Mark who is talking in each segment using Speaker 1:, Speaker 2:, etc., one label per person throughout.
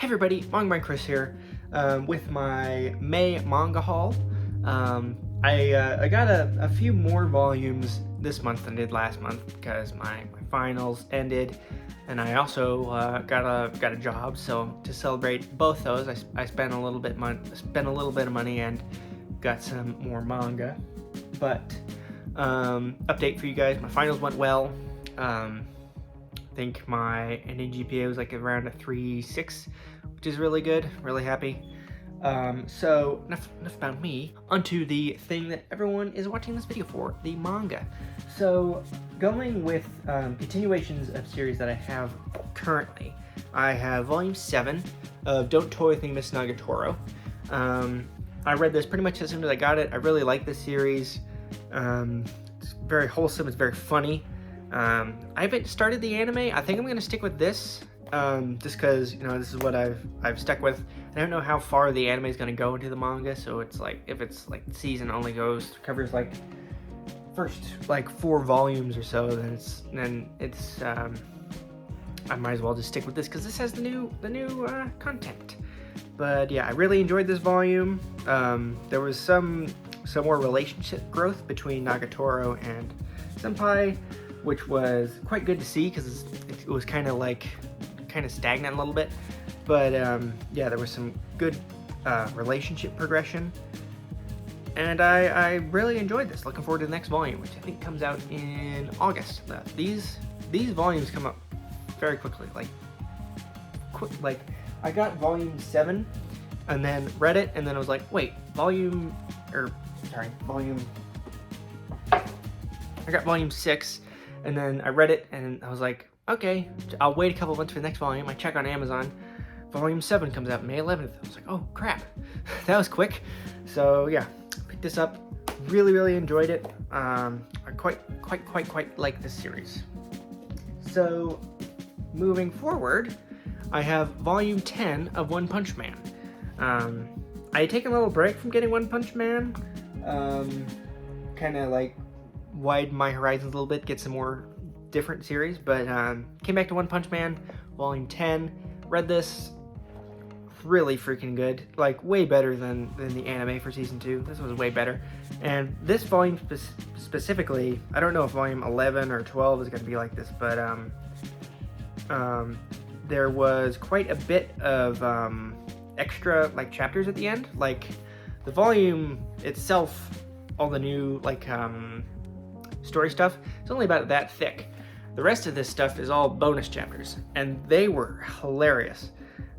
Speaker 1: everybody, Manga Chris here, with my May manga haul. I got a few more volumes this month than I did last month because my finals ended, and I also got a job. So to celebrate both those, I spent a little bit of money and got some more manga. But update for you guys: my finals went well. I think my ending GPA was like around a 3.6, which is really good. Really happy. So enough about me. Onto the thing that everyone is watching this video for, the manga. So going with continuations of series that I have currently, I have volume 7 of Don't Toy With Me, Miss Nagatoro. I read this pretty much as soon as I got it. I really like this series. It's very wholesome. It's very funny. I haven't started the anime. I think I'm gonna stick with this, just because this is what I've stuck with. I don't know how far the anime is gonna go into the manga, so it's like if it's like the season only covers like first like 4 volumes or so, then it's I might as well just stick with this because this has the new content. But yeah, I really enjoyed this volume. There was some more relationship growth between Nagatoro and Senpai, which was quite good to see because it was kind of stagnant a little bit. But yeah, there was some good relationship progression, and I really enjoyed this. Looking forward to the next volume, which I think comes out in August. These volumes come up very quickly. Like I got volume 7 and then read it, and then I was like, wait, I got volume 6, and then I read it, and I was like, okay, I'll wait a couple months for the next volume. I check on Amazon, volume 7 comes out May 11th. I was like, oh crap, that was quick. So yeah, picked this up, really enjoyed it. I quite like this series. So moving forward, I have volume 10 of One Punch Man. I had taken a little break from getting One Punch Man, kind of like widen my horizons a little bit, get some more different series, but came back to One Punch Man, volume 10, read this, really freaking good, like way better than the anime for season 2. This was way better. And this volume specifically, I don't know if volume 11 or 12 is going to be like this, but there was quite a bit of extra like chapters at the end. Like the volume itself, all the new like story stuff, it's only about that thick. The rest of this stuff is all bonus chapters, and they were hilarious.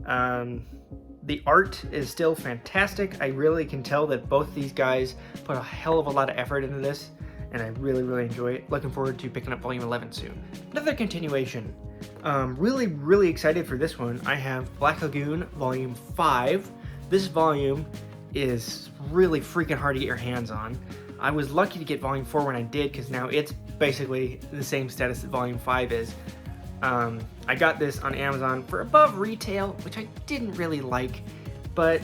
Speaker 1: The art is still fantastic. I really can tell that both these guys put a hell of a lot of effort into this, and I really enjoy it. Looking forward to picking up volume 11 soon. Another continuation. Really excited for this one. I have Black Lagoon volume 5. This volume is really freaking hard to get your hands on. I was lucky to get volume 4 when I did, because now it's basically the same status that volume 5 is. I got this on Amazon for above retail, which I didn't really like, but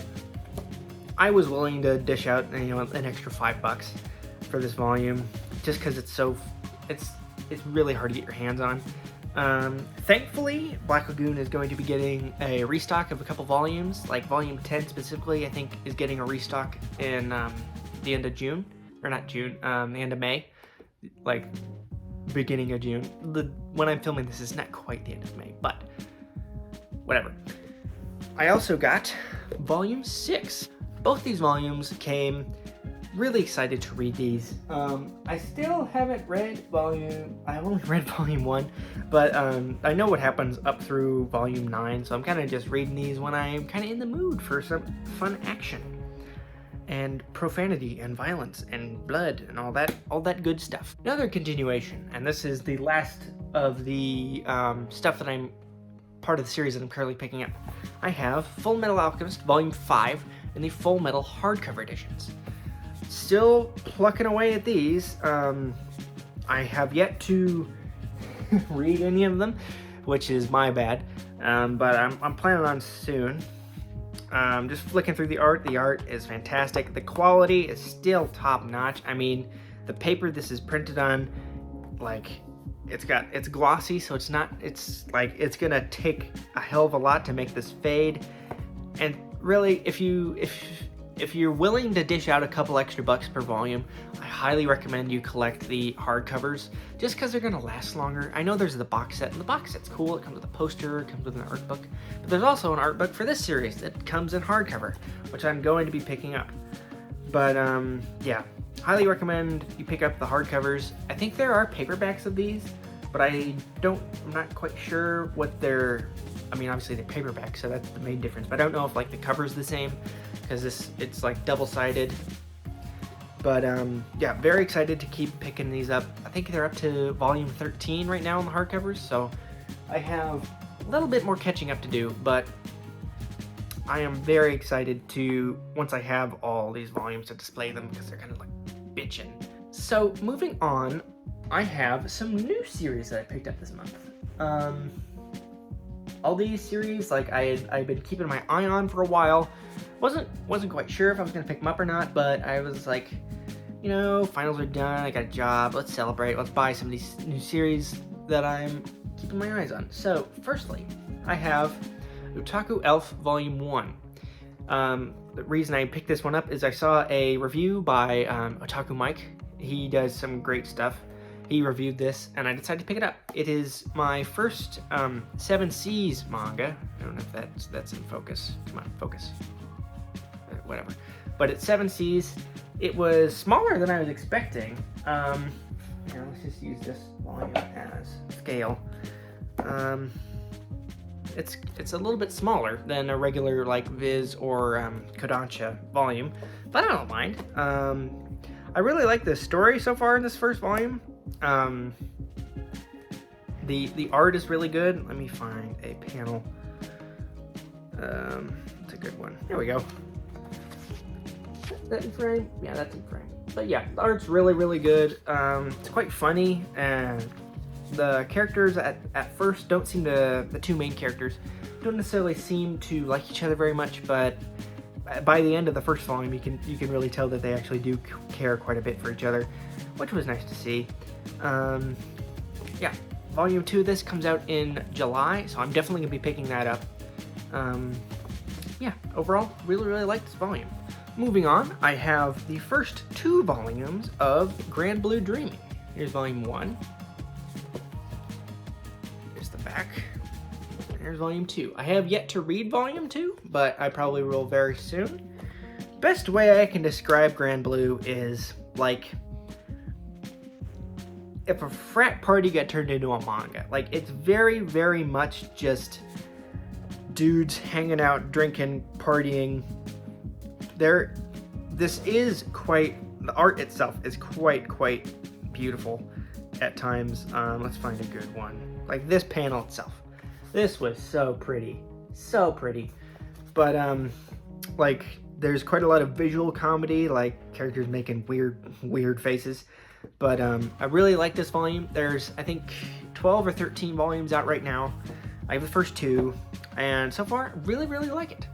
Speaker 1: I was willing to dish out an extra $5 for this volume, just because it's really hard to get your hands on. Thankfully, Black Lagoon is going to be getting a restock of a couple volumes, like volume 10 specifically, I think is getting a restock in the end of June, or not June, the end of May, like beginning of June. When I'm filming this is not quite the end of May, but whatever. I also got volume 6. Both these volumes came. Really excited to read these. I still haven't read I've only read volume 1, but I know what happens up through volume 9, so I'm kind of just reading these when I'm kind of in the mood for some fun action and profanity and violence and blood and all that good stuff. Another continuation, and this is the last of the stuff that I'm part of the series that I'm currently picking up. I have Full Metal Alchemist volume 5 and the Full Metal hardcover editions. Still plucking away at these. I have yet to read any of them, which is my bad, but I'm planning on soon. Just flicking through the art. The art is fantastic. The quality is still top notch. I mean, the paper this is printed on, like, it's glossy, so it's gonna take a hell of a lot to make this fade. And really, if you're willing to dish out a couple extra bucks per volume, I highly recommend you collect the hardcovers, just because they're gonna last longer. I know there's the box set, and the box set's cool. It comes with a poster, it comes with an art book, but there's also an art book for this series that comes in hardcover, which I'm going to be picking up. But yeah, highly recommend you pick up the hardcovers. I think there are paperbacks of these, but I'm not quite sure what they're. I mean, obviously they're paperback, so that's the main difference. But I don't know if like the cover's the same, because it's like double-sided. But yeah, very excited to keep picking these up. I think they're up to volume 13 right now on the hardcovers, so I have a little bit more catching up to do. But I am very excited to, once I have all these volumes, to display them, because they're kind of like bitching. So moving on, I have some new series that I picked up this month. All these series, like I've been keeping my eye on for a while. Wasn't quite sure if I was gonna pick them up or not, but I was like, you know, finals are done, I got a job, let's celebrate, let's buy some of these new series that I'm keeping my eyes on. So, firstly, I have Otaku Elf Volume 1. The reason I picked this one up is I saw a review by Otaku Mike. He does some great stuff. He reviewed this, and I decided to pick it up. It is my first 7 Seas manga. I don't know if that's in focus. Come on, focus. Whatever. But it's 7 Seas. It was smaller than I was expecting. Here, let's just use this volume as scale. It's a little bit smaller than a regular like Viz or Kodansha volume, but I don't mind. I really like the story so far in this first volume. The art is really good. Let me find a panel. It's a good one. There we go. Is that in frame? Yeah, that's in frame. But yeah, the art's really, really good. It's quite funny, and the characters at first don't seem to, the two main characters don't necessarily seem to like each other very much, but by the end of the first volume, you can really tell that they actually do care quite a bit for each other, which was nice to see. Yeah, volume 2 of this comes out in July, so I'm definitely gonna be picking that up. Yeah, overall, really, really like this volume. Moving on, I have the first 2 volumes of Grand Blue Dreaming. Here's volume 1. Here's the back. Here's volume 2. I have yet to read volume 2, but I probably will very soon. Best way I can describe Grand Blue is like if a frat party got turned into a manga. Like, it's very, very much just dudes hanging out, drinking, partying. This is quite, the art itself is quite beautiful at times. Let's find a good one. Like this panel itself. This was so pretty. But like there's quite a lot of visual comedy, like characters making weird faces. But I really like this volume. There's, I think, 12 or 13 volumes out right now. I have the first 2, and so far, really like it.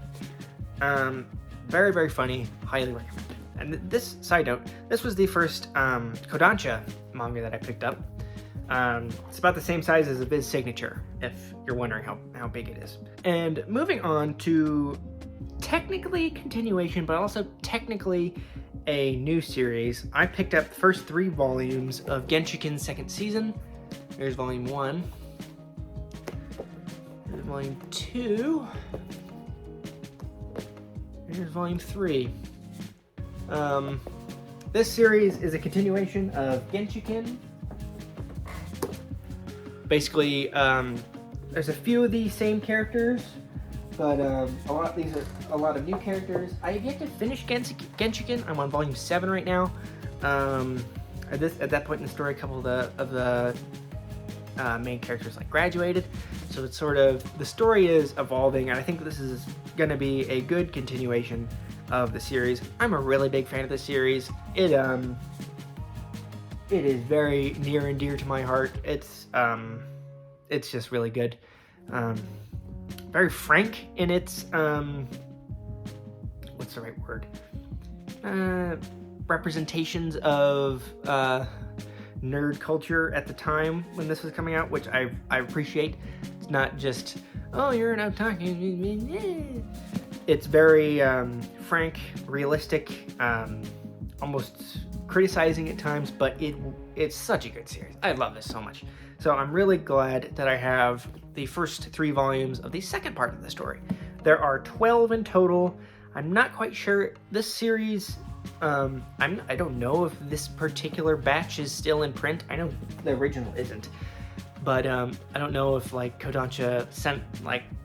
Speaker 1: Very, very funny. Highly recommend. And this, side note, this was the first Kodansha manga that I picked up. It's about the same size as a Viz Signature, if you're wondering how big it is. And moving on to technically continuation, but also technically a new series. I picked up the first 3 volumes of Genshiken's second season. Here's volume 1. Here's volume 2. Here's volume 3. This series is a continuation of Genshiken. Basically, there's a few of the same characters, but these are a lot of new characters. I have yet to finish Genshiken. I'm on volume 7 right now. At that point in the story, a couple of the main characters like graduated, so it's sort of, the story is evolving, and I think this is going to be a good continuation of the series. I'm a really big fan of the series. It is very near and dear to my heart. It's just really good. Very frank in its what's the right word? Representations of nerd culture at the time when this was coming out, which I appreciate. It's not just, oh, you're not talking. It's very frank, realistic, almost criticizing at times, but it's such a good series. I love this so much. So I'm really glad that I have the first 3 volumes of the second part of the story. There are 12 in total. I'm not quite sure. This series, I don't know if this particular batch is still in print. I know the original isn't, but I don't know if like Kodansha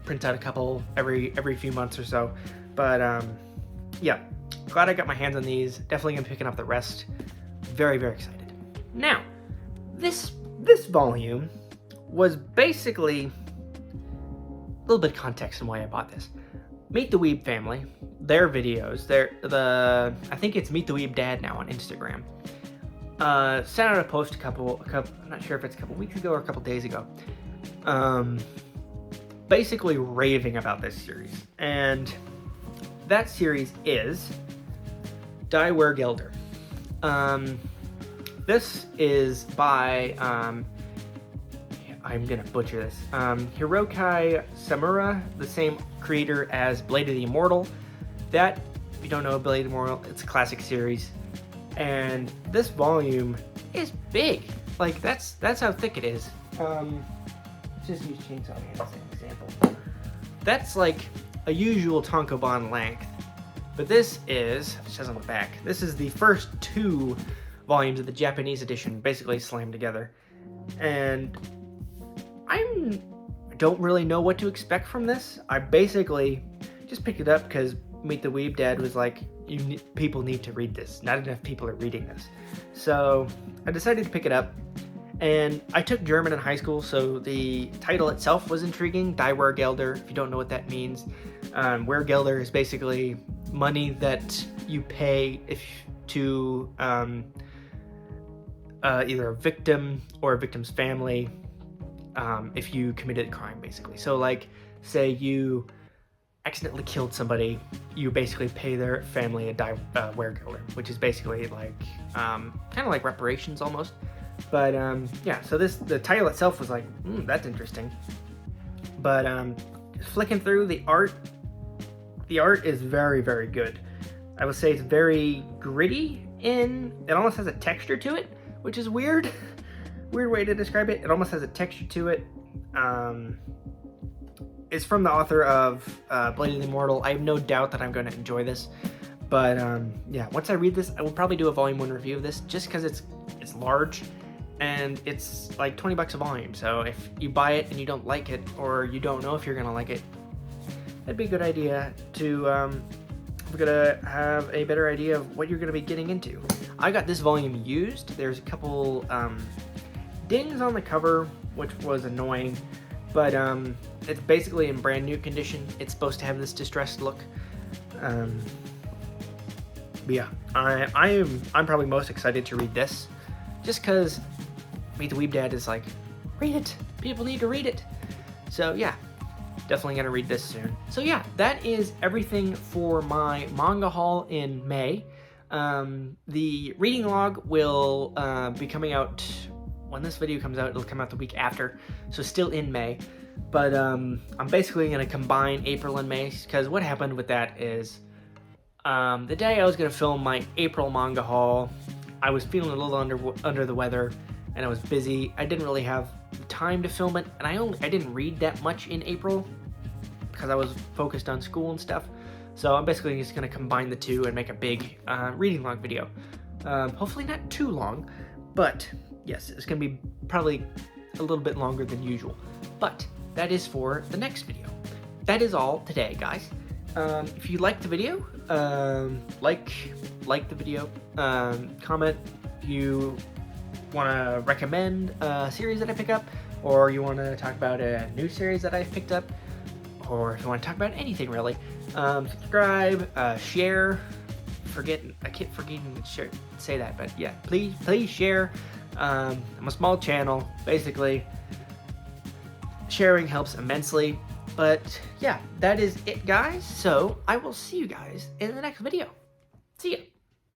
Speaker 1: prints out a couple every few months or so. But yeah, glad I got my hands on these. Definitely gonna be picking up the rest. Very, very excited. Now, this volume was basically a little bit of context on why I bought this. Meet the Weeb family, their videos, I think it's Meet the Weeb Dad now on Instagram. Sent out a post a couple, I'm not sure if it's a couple weeks ago or a couple days ago. Basically raving about this series. And that series is Where Gelder. This is by, I'm gonna butcher this, Hirokai Samura, the same creator as Blade of the Immortal. That, if you don't know Blade of the Immortal, it's a classic series. And this volume is big. Like, that's how thick it is. Let's just use Chainsaw Man as an example. That's like a usual tankobon length. But this is, it says on the back, this is the first 2 volumes of the Japanese edition, basically slammed together. And I don't really know what to expect from this. I basically just picked it up because Meet the Weeb Dad was like, people need to read this. Not enough people are reading this. So I decided to pick it up. And I took German in high school, so the title itself was intriguing. Where Gelder, if you don't know what that means. Where Gelder is basically money that you pay to either a victim or a victim's family if you committed a crime, basically. So like, say you accidentally killed somebody, you basically pay their family a Where Gelder, which is basically like kind of like reparations almost. But yeah, so the title itself was like, that's interesting. But flicking through the art is very, very good. I would say it's very gritty it almost has a texture to it, which is weird. Weird way to describe it. It almost has a texture to it. It's from the author of Blade of the Immortal. I have no doubt that I'm going to enjoy this. But yeah, once I read this, I will probably do a volume 1 review of this, just because it's large and it's like $20 a volume. So if you buy it and you don't like it, or you don't know if you're going to like it, that'd be a good idea to we're gonna have a better idea of what you're gonna be getting into. I got this volume used. There's a couple dings on the cover, which was annoying, but it's basically in brand new condition. It's supposed to have this distressed look. But yeah, I'm probably most excited to read this, just because Meet the Weeb Dad is like, read it. People need to read it. So yeah, definitely gonna read this soon. So yeah, that is everything for my manga haul in May. The reading log will be coming out when this video comes out. It'll come out the week after, so still in May. But I'm basically gonna combine April and May, because what happened with that is the day I was gonna film my April manga haul, I was feeling a little under the weather, and I was busy. I didn't really have time to film it, and I didn't read that much in April because I was focused on school and stuff. So I'm basically just gonna combine the two and make a big reading log video. Hopefully not too long, but yes, it's gonna be probably a little bit longer than usual. But that is for the next video. That is all today, guys. If you liked the video, like the video, comment if you want to recommend a series that I pick up, or you want to talk about a new series that I've picked up, or if you want to talk about anything really. Subscribe, share. I keep forgetting to say that, but yeah, please share. I'm a small channel, basically. Sharing helps immensely. But yeah, that is it, guys. So I will see you guys in the next video. See ya.